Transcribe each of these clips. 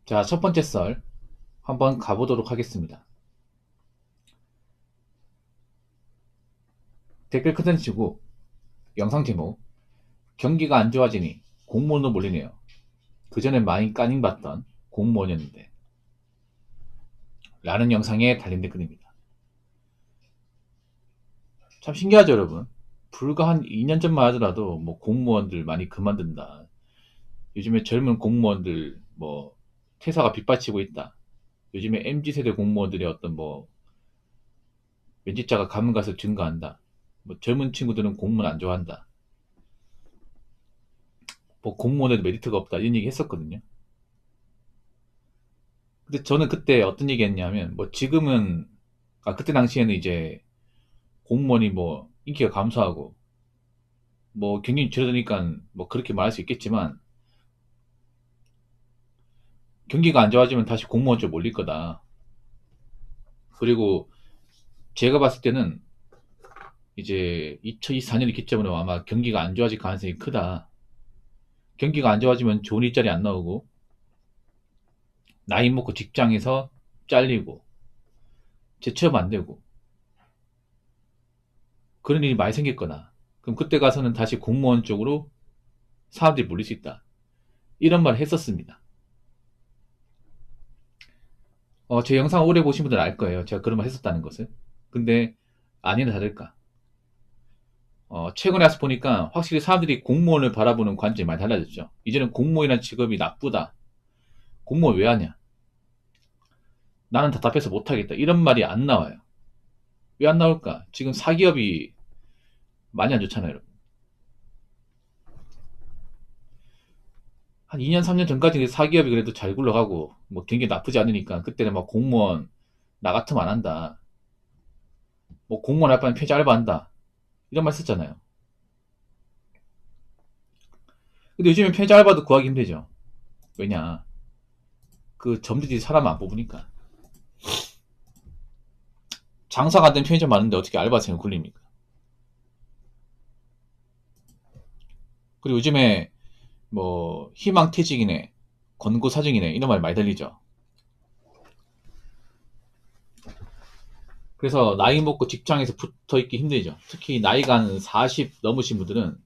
자, 첫 번째 썰 한번 가보도록 하겠습니다. 댓글 컨텐츠고 영상 제목 경기가 안 좋아지니 공무원도 몰리네요. 그전에 많이 까닝받던 공무원이었는데 라는 영상에 달린 댓글입니다. 참 신기하죠 여러분. 불과 한 2년 전만 하더라도 뭐 공무원들 많이 그만둔다. 요즘에 젊은 공무원들 뭐 퇴사가 빗받치고 있다. 요즘에 MZ세대 공무원들의 어떤 뭐 면직자가 가면 가서 증가한다. 뭐 젊은 친구들은 공무원 안 좋아한다. 뭐 공무원에도 메리트가 없다 이런 얘기 했었거든요. 근데 저는 그때 어떤 얘기 했냐면 뭐 지금은 그때 당시에는 이제 공무원이 뭐 인기가 감소하고 뭐 경력이 줄어드니까 뭐 그렇게 말할 수 있겠지만 경기가 안 좋아지면 다시 공무원 쪽 몰릴 거다. 그리고 제가 봤을 때는 이제 2024년을 기점으로 아마 경기가 안 좋아질 가능성이 크다. 경기가 안 좋아지면 좋은 일자리 안 나오고 나이 먹고 직장에서 잘리고 재취업 안 되고 그런 일이 많이 생길 거다. 그럼 그때 가서는 다시 공무원 쪽으로 사람들이 몰릴 수 있다. 이런 말을 했었습니다. 제 영상 오래 보신 분들은 알 거예요. 제가 그런 말 했었다는 것을. 근데 아니나 다를까. 최근에 와서 보니까 확실히 사람들이 공무원을 바라보는 관점이 많이 달라졌죠. 이제는 공무원이라는 직업이 나쁘다. 공무원 왜 하냐? 나는 답답해서 못하겠다. 이런 말이 안 나와요. 왜 안 나올까? 지금 사기업이 많이 안 좋잖아요, 여러분. 한 2년, 3년 전까지 사기업이 그래도 잘 굴러가고, 뭐 경기 나쁘지 않으니까, 그때는 막 공무원, 나 같으면 안 한다. 뭐 공무원 할 바엔 폐지 알바한다. 이런 말 썼잖아요. 근데 요즘엔 폐지 알바도 구하기 힘들죠. 왜냐? 그 점들이 사람 안 뽑으니까. 장사가 안 된 편의점 많은데 어떻게 알바생을 굴립니까? 그리고 요즘에 뭐 희망퇴직이네, 권고사직이네 이런 말 많이 들리죠. 그래서 나이 먹고 직장에서 붙어 있기 힘들죠. 특히 나이가 한 40 넘으신 분들은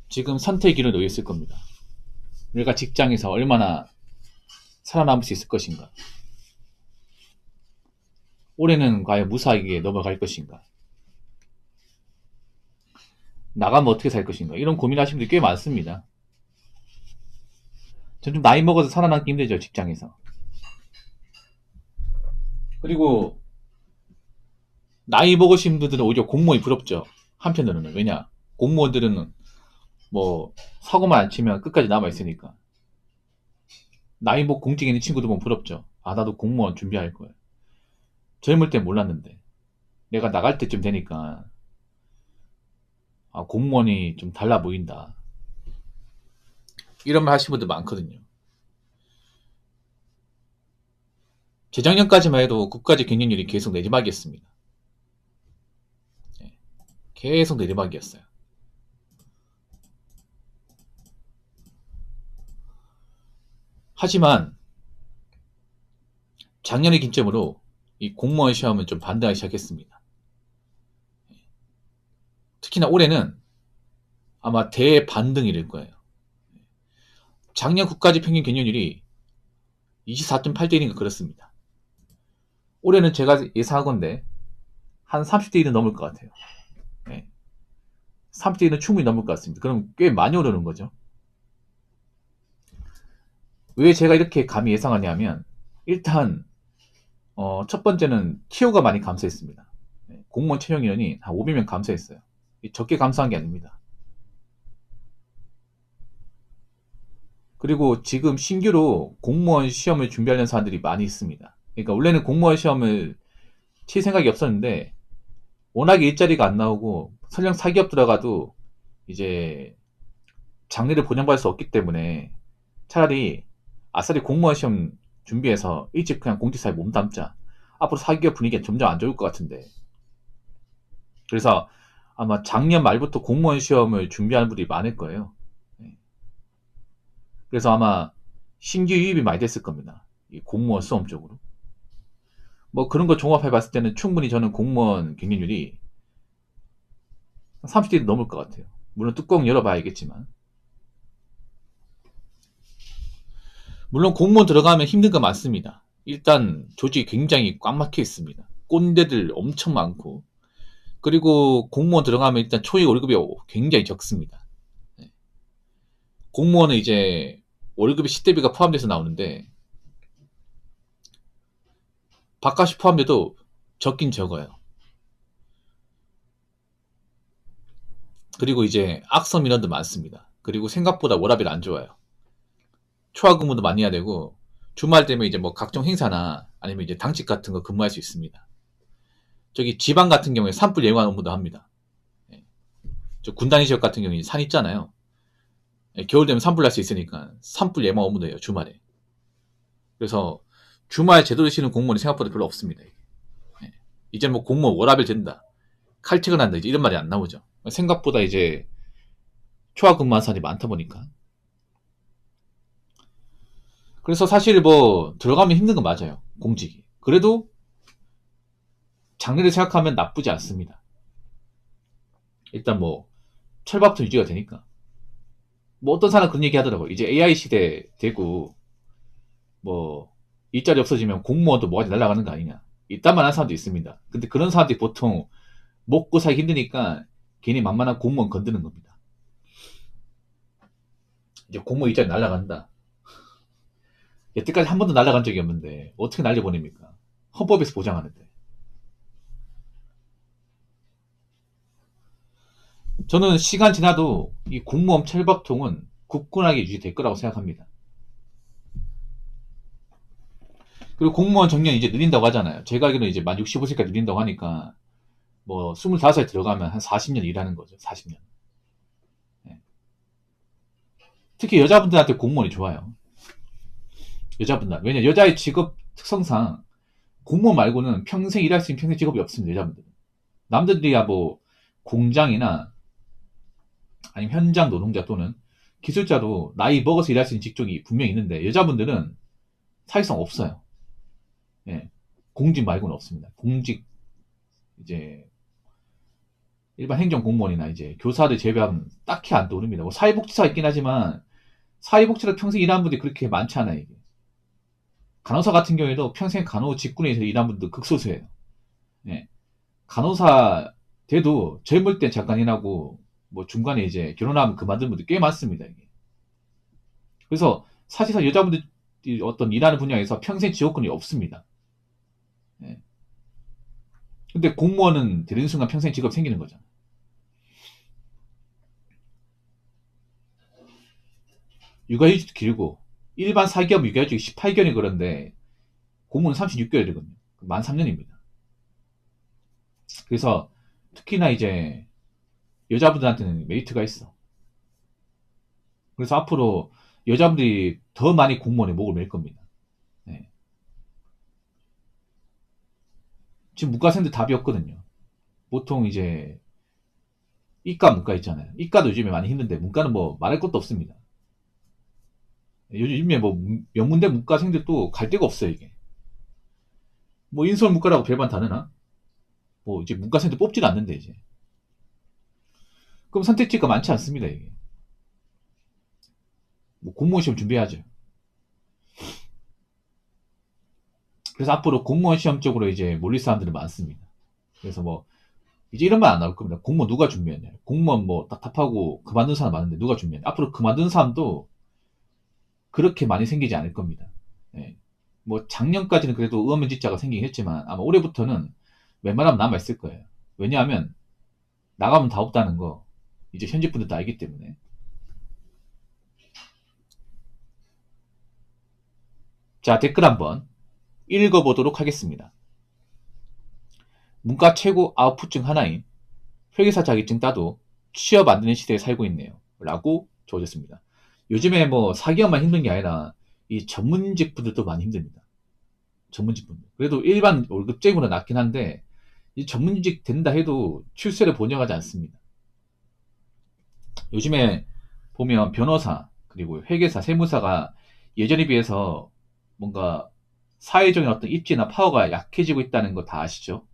지금 선택의 길을 놓여 있을 겁니다. 우리가 직장에서 얼마나 살아남을 수 있을 것인가? 올해는 과연 무사하게 넘어갈 것인가? 나가면 어떻게 살 것인가? 이런 고민하시는 분들이 꽤 많습니다. 전 좀 나이 먹어서 살아남기 힘들죠, 직장에서. 그리고 나이 먹으신 분들은 오히려 공무원이 부럽죠. 한편으로는. 왜냐? 공무원들은 뭐 사고만 안 치면 끝까지 남아 있으니까. 나이 먹고 공직에 있는 친구들 보면 부럽죠. 아, 나도 공무원 준비할 거야. 젊을 땐 몰랐는데. 내가 나갈 때쯤 되니까 공무원이 좀 달라 보인다. 이런 말 하시는 분들 많거든요. 재작년까지만 해도 국가직 경쟁률이 계속 내리막이었습니다. 네, 계속 내리막이었어요. 하지만 작년의 기점으로 이 공무원 시험은 좀 반등하기 시작했습니다. 특히나 올해는 아마 대반등이 될 거예요. 작년 국가직 평균 경쟁률이 24.8대 1인가 그렇습니다. 올해는 제가 예상하건데 한 30대 1은 넘을 것 같아요. 네. 30대 1은 충분히 넘을 것 같습니다. 그럼 꽤 많이 오르는 거죠. 왜 제가 이렇게 감히 예상하냐면 일단 첫 번째는 티오가 많이 감소했습니다. 네, 공무원 채용 인원이 한 500명 감소했어요. 적게 감소한 게 아닙니다. 그리고 지금 신규로 공무원 시험을 준비하는 사람들이 많이 있습니다. 그러니까 원래는 공무원 시험을 칠 생각이 없었는데 워낙에 일자리가 안 나오고 설령 사기업 들어가도 이제 장래를 보장받을 수 없기 때문에 차라리 아싸리 공무원 시험 준비해서 일찍 그냥 공직사에 몸담자. 앞으로 사기업 분위기가 점점 안 좋을 것 같은데. 그래서 아마 작년 말부터 공무원 시험을 준비하는 분들이 많을 거예요. 네. 그래서 아마 신규 유입이 많이 됐을 겁니다. 이 공무원 수험 쪽으로. 뭐 그런 거 종합해 봤을 때는 충분히 저는 공무원 경쟁률이 30대 넘을 것 같아요. 물론 뚜껑 열어봐야겠지만. 물론 공무원 들어가면 힘든 거 많습니다. 일단 조직이 굉장히 꽉 막혀 있습니다. 꼰대들 엄청 많고, 그리고 공무원 들어가면 일단 초기 월급이 굉장히 적습니다. 네. 공무원은 이제 월급이 시대비가 포함돼서 나오는데 밥값이 포함돼도 적긴 적어요. 그리고 이제 악성 민원도 많습니다. 그리고 생각보다 워라밸 안 좋아요. 초과 근무도 많이 해야 되고 주말 되면 이제 뭐 각종 행사나 아니면 이제 당직 같은 거 근무할 수 있습니다. 저기 지방 같은 경우에 산불 예방 업무도 합니다. 예. 저 군단위 지역 같은 경우에 산 있잖아요. 예, 겨울 되면 산불 날 수 있으니까 산불 예방 업무도 해요, 주말에. 그래서 주말 제대로 쉬는 공무원이 생각보다 별로 없습니다. 예. 이제 뭐 공무원 워라밸 된다, 칼퇴근 한다, 이제 이런 말이 안 나오죠. 생각보다 이제 초과 근무한 사람이 많다 보니까. 그래서 사실 뭐 들어가면 힘든 건 맞아요, 공직이. 그래도 장래를 생각하면 나쁘지 않습니다. 일단 뭐 철밥도 유지가 되니까. 뭐 어떤 사람 그런 얘기 하더라고. 이제 AI 시대 되고 뭐 일자리 없어지면 공무원도 뭐가지 날아가는 거 아니냐, 이딴 말 하는 사람도 있습니다. 근데 그런 사람들이 보통 먹고 살기 힘드니까 괜히 만만한 공무원 건드는 겁니다. 이제 공무원 일자리 날아간다. 여태까지 한 번도 날아간 적이 없는데 어떻게 날려보냅니까? 헌법에서 보장하는데. 저는 시간 지나도 이 공무원 철밥통은 굳건하게 유지될 거라고 생각합니다. 그리고 공무원 정년 이제 늘린다고 하잖아요. 제가 알기로는 이제 만 65세까지 늘린다고 하니까 뭐 25살 들어가면 한 40년 일하는 거죠. 40년. 네. 특히 여자분들한테 공무원이 좋아요. 여자분들. 왜냐, 여자의 직업 특성상 공무원 말고는 평생 일할 수 있는 평생 직업이 없습니다. 여자분들은. 남들이야 뭐 공장이나 아니면 현장 노동자 또는 기술자도 나이 먹어서 일할 수 있는 직종이 분명히 있는데 여자분들은 사실상 없어요. 예. 공직 말고는 없습니다. 공직, 이제 일반 행정 공무원이나 이제 교사들 제외하면 딱히 안 떠오릅니다. 뭐 사회복지사 있긴 하지만 사회복지사 평생 일하는 분들이 그렇게 많지 않아요. 이게. 간호사 같은 경우에도 평생 간호 직군에서 일하는 분들 극소수예요. 예. 간호사 돼도 젊을 때 잠깐 일하고 뭐 중간에 이제 결혼하면 그만둔 분들 꽤 많습니다. 이게. 그래서 사실상 여자분들이 어떤 일하는 분야에서 평생 지원권이 없습니다. 예. 근데 공무원은 되는 순간 평생 직업 생기는 거잖아. 육아휴직도 길고 일반 사기업 육아휴직이 18개월이 그런데 공무원은 36개월이거든요. 만 3년입니다. 그래서 특히나 이제 여자분들한테는 메리트가 있어. 그래서 앞으로 여자분들이 더 많이 공무원에 목을 맬 겁니다. 네. 지금 문과생들 답이 없거든요. 보통 이제 이과 문과 있잖아요. 이과도 요즘에 많이 힘든데 문과는 뭐 말할 것도 없습니다. 요즘에 뭐 명문대 문과생들도 갈 데가 없어요. 이게 뭐 인서울 문과라고 별반 다르나? 뭐 이제 문과생들 뽑지도 않는데 이제 그럼 선택지가 많지 않습니다. 이게 뭐 공무원 시험 준비해야죠. 그래서 앞으로 공무원 시험 쪽으로 이제 몰릴 사람들이 많습니다. 그래서 뭐 이제 이런 말 안 나올 겁니다. 공무원 누가 준비했냐? 공무원 뭐 답답하고 그만둔 사람 많은데 누가 준비했냐? 앞으로 그만둔 사람도 그렇게 많이 생기지 않을 겁니다. 예. 뭐 작년까지는 그래도 의원면직자가 생기긴 했지만 아마 올해부터는 웬만하면 남아 있을 거예요. 왜냐하면 나가면 다 없다는 거 이제 현직 분들도 알기 때문에. 자, 댓글 한번 읽어보도록 하겠습니다. 문과 최고 아웃풋 중 하나인 회계사 자격증 따도 취업 안 되는 시대에 살고 있네요. 라고 적어줬습니다. 요즘에 뭐 사기업만 힘든 게 아니라 이 전문직 분들도 많이 힘듭니다. 전문직 분들. 그래도 일반 월급쟁이보다 낫긴 한데 이 전문직 된다 해도 출세를 본영하지 않습니다. 요즘에 보면 변호사 그리고 회계사, 세무사가 예전에 비해서 뭔가 사회적인 어떤 입지나 파워가 약해지고 있다는 거 다 아시죠?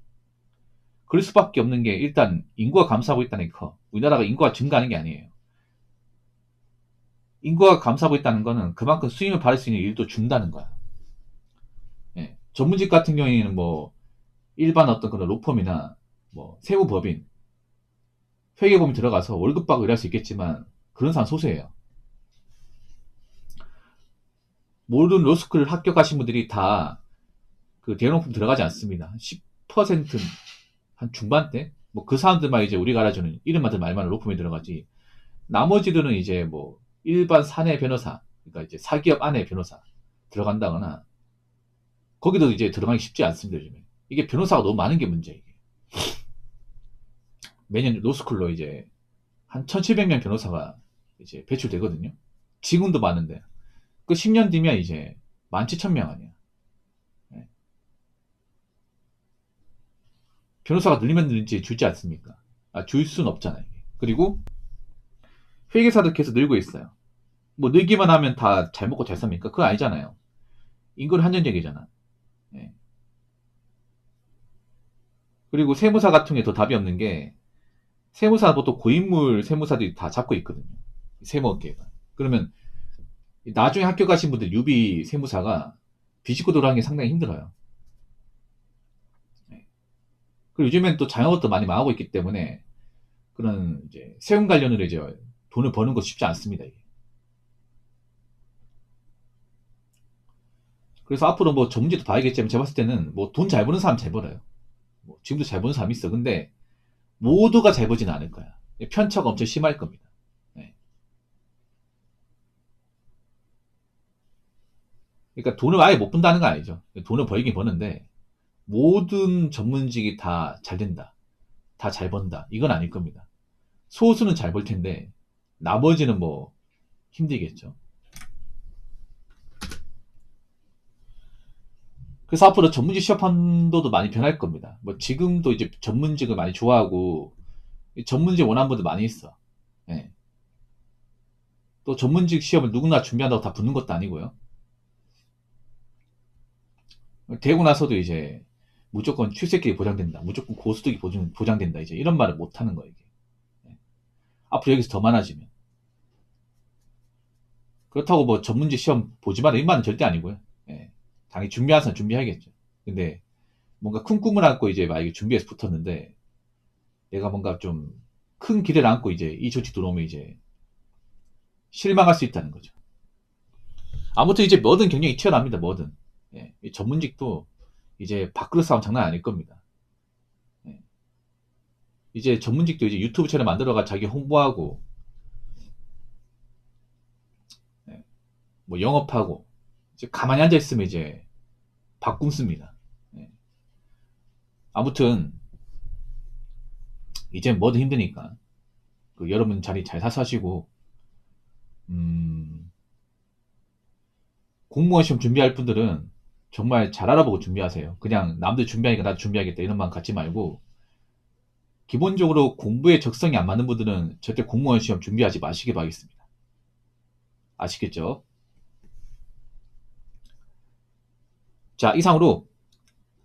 그럴 수밖에 없는 게 일단 인구가 감소하고 있다는 게 커. 우리나라가 인구가 증가하는 게 아니에요. 인구가 감소하고 있다는 거는 그만큼 수임을 받을 수 있는 일도 준다는 거야. 예. 전문직 같은 경우에는 뭐 일반 어떤 그런 로펌이나 뭐 세무법인, 회계법인 들어가서 월급 받고 일할 수 있겠지만 그런 사람 소수예요. 모든 로스쿨 합격하신 분들이 다 그 대형 로펌 들어가지 않습니다. 10%, 한 중반대? 뭐 그 사람들만 이제 우리가 알아주는 이름만 들 말만 로펌에 들어가지. 나머지들은 이제 뭐 일반 사내 변호사, 그러니까 이제 사기업 안에 변호사 들어간다거나 거기도 이제 들어가기 쉽지 않습니다, 요즘에. 이게 변호사가 너무 많은 게 문제예요. 이게. 매년 로스쿨로 이제 한 1700명 변호사가 이제 배출되거든요. 지금도 많은데. 그 10년 뒤면 이제 17,000명 아니야. 예. 변호사가 늘리면 늘지 줄지 않습니까? 줄 수는 없잖아요. 이게. 그리고 회계사도 계속 늘고 있어요. 뭐 늘기만 하면 다 잘 먹고 잘 삽니까? 그거 아니잖아요. 인구는 한정적이잖아. 예. 그리고 세무사 같은 게 더 답이 없는 게 세무사 보통 고인물 세무사들이 다 잡고 있거든요. 세무업계가. 그러면 나중에 합격하신 분들 유비 세무사가 비집고 돌아가는 게 상당히 힘들어요. 예. 그리고 요즘엔 또 자영업도 많이 망하고 있기 때문에 그런 이제 세금 관련으로 이제 돈을 버는 거 쉽지 않습니다. 이게. 그래서 앞으로 뭐 전문직도 봐야겠지만 제가 봤을 때는 뭐 돈 잘 버는 사람 잘 벌어요. 뭐 지금도 잘 버는 사람 있어. 근데 모두가 잘 벌지는 않을 거야. 편차가 엄청 심할 겁니다. 네. 그러니까 돈을 아예 못 번다는 건 아니죠. 돈을 벌긴 버는데 모든 전문직이 다 잘 된다. 다 잘 번다. 이건 아닐 겁니다. 소수는 잘 벌 텐데 나머지는 뭐 힘들겠죠. 그래서 앞으로 전문직 취업 판도도 많이 변할 겁니다. 뭐 지금도 이제 전문직을 많이 좋아하고 전문직 원하는 분들 많이 있어. 예. 또 전문직 시험을 누구나 준비한다고 다 붙는 것도 아니고요. 되고 나서도 이제 무조건 출세길이 보장된다. 무조건 고수득이 보장된다. 이제 이런 말을 못 하는 거예요. 이게. 예. 앞으로 여기서 더 많아지면. 그렇다고 뭐 전문직 시험 보지 마라. 이 말은 절대 아니고요. 예. 당연히 준비한 사람 준비해야겠죠. 근데 뭔가 큰 꿈을 안고 이제 만약에 준비해서 붙었는데 내가 뭔가 좀 큰 기대를 안고 이제 이 조직 들어오면 이제 실망할 수 있다는 거죠. 아무튼 이제 뭐든 경쟁이 치열합니다. 뭐든. 예. 이 전문직도 이제 밥그릇 싸움 장난 아닐 겁니다. 예. 이제 전문직도 이제 유튜브 채널 만들어가 자기 홍보하고 예. 뭐 영업하고 이제 가만히 앉아 있으면 이제 밥 굶습니다. 예. 아무튼 이제 뭐든 힘드니까 그 여러분 자리 잘 사시고 공무원 시험 준비할 분들은 정말 잘 알아보고 준비하세요. 그냥 남들 준비하니까 나도 준비하겠다 이런 마음 갖지 말고 기본적으로 공부에 적성이 안 맞는 분들은 절대 공무원 시험 준비하지 마시기 바라겠습니다. 아시겠죠? 자, 이상으로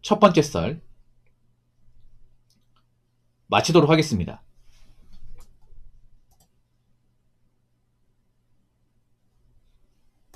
첫 번째 썰 마치도록 하겠습니다.